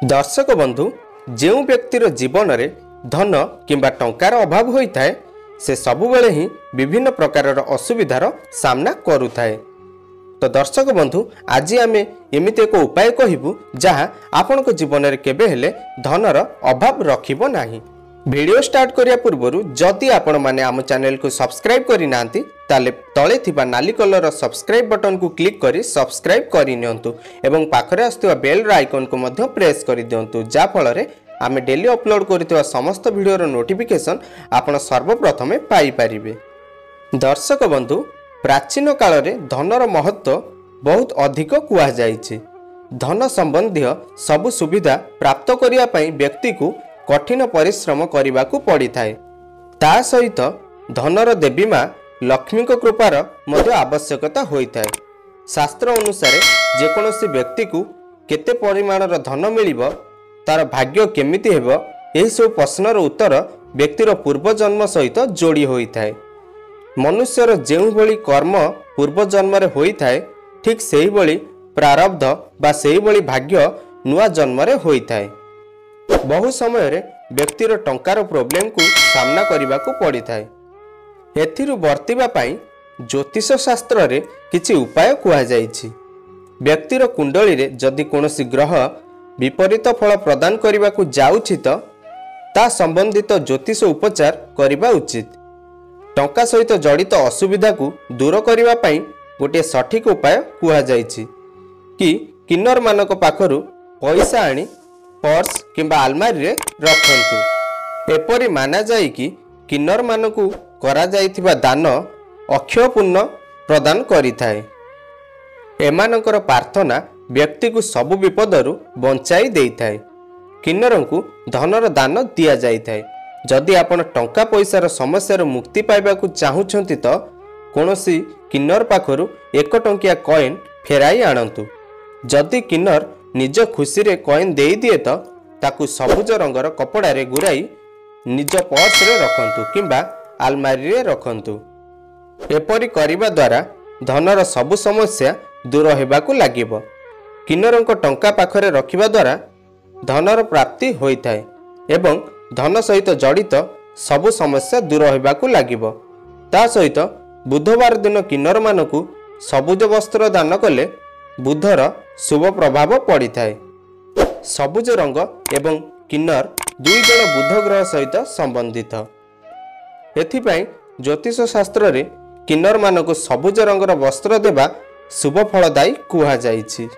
दर्शक बंधु जो व्यक्तिर जीवन में धन किंबा टंकार अभाव होता है से सबुबले ही विभिन्न प्रकार असुविधार सामना करुए। तो दर्शक बंधु आज आम एमती एक उपाय कहबू जहाँ आपण जीवन में केबे हेले धनर अभाव रखिबो नाही। वीडियो स्टार्ट करिया पूर्व जदि आपण माने आम चैनल को सब्सक्राइब करि नांती ताले तले थिबा नाली कलर सब्सक्राइब बटन को क्लिक करी सब्सक्राइब करि नियंतु एवं पाखरे आस्तुवा बेल आइकन को मध्य प्रेस करि दियंतु जा फल आम डेली अपलोड करथिबा समस्त वीडियो नोटिफिकेशन आपण सर्वप्रथमे पाई परिबे। दर्शक बंधु प्राचीन काल रे धनर महत्व बहुत अधिक कुआ जाइछि। धन संबंधी सब सुविधा प्राप्त करिया पई व्यक्ति को कठिन परिश्रम करने को पड़ी थाए। ता सहित धनर देवी माँ लक्ष्मी को कृपार मध्य आवश्यकता होता है। शास्त्र अनुसार जेकोसी व्यक्ति को केते परिमाणर धन मिलिबो तार भाग्य केमिति हेबो एही सब प्रश्नर उत्तर व्यक्तिर पूर्व जन्म सहित जोड़ी होता है। मनुष्यर जेउ भली कर्म पूर्व जन्म रे होता है ठीक सेही भली प्रारब्ध बा सेही भली भाग्य नुआ जन्म रे होता है। बहु समय रे व्यक्तिर टंकार प्रोब्लेम को सामना करने को पड़ी थाए। एथिरु बर्तिबा पाई ज्योतिष शास्त्र रे किछि उपाय कुहा जाइछि। व्यक्तिर कुंडली रे जदि कोनोसी ग्रह विपरीत फल प्रदान करने को जाउछि तो ता संबंधित ज्योतिष उपचार करबा उचित। टंका सहित जड़ित असुविधा को दूर करने पाई गोटे सठिक उपाय कुहा जाइछि कि किन्नर मानक पाखरु पैसा आनी पर्स किंबा आलमारी रे रखंतु। एपरि माना जाए कि किन्नर मानकु करा जाइथिबा दान अक्षय पुण्य प्रदान करिथाए। एमानकर प्रार्थना व्यक्ति को सबु विपदरु बंचाई देइथाए। किन्नरंकु धनर दान दिया जाइथाए। जदि आपण टंका पैसार समस्यार मुक्ति पाइबाकु चाहुछंती तो कोनोसी किन्नर पाखरु 1 टंकिया कॉइन फेराई आणंतु। जदि किन्नर निज खुशी रे कॉइन दे दिए तो ताकु सबुज रंगर कपड़ा रे गुराई निज पर्स रे रखंतु किंबा आलमारी रे रखंतु। एपरि करिबा द्वारा धनर सबु समस्या दूर हेबाकु लागिबो। किन्नरंक टंका पाखरे रखिबा द्वारा धनर प्राप्ति होइथाए एवं धन सहित जड़ित सबु समस्या दूर हेबाकु लागिबो। ता सहित बुधवार दिन किन्नर मानकु सबुज वस्त्र दान कले बुधर शुभ प्रभाव पड़ी थाए। सबुज रंग एवं किन्नर दुई जन बुध ग्रह सहित संबंधित। एथिपाई ज्योतिष शास्त्र रे किन्नर मानक सबुज रंगर वस्त्र देवा शुभ फलदायी कुहा जाइछि।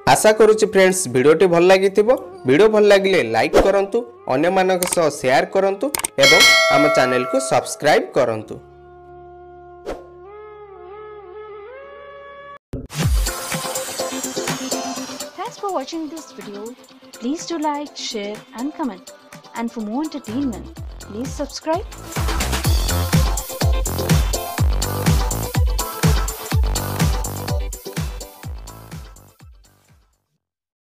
आशा करुछि फ्रेंड्स वीडियोटी भल लागिथिबो। वीडियो भल लागिले लाइक करंतु, अन्य मानक सह शेयर करंतु एवं आम चैनल को सब्सक्राइब करंतु। Thanks for watching this video. Please do like, share and comment. And for more entertainment, please subscribe.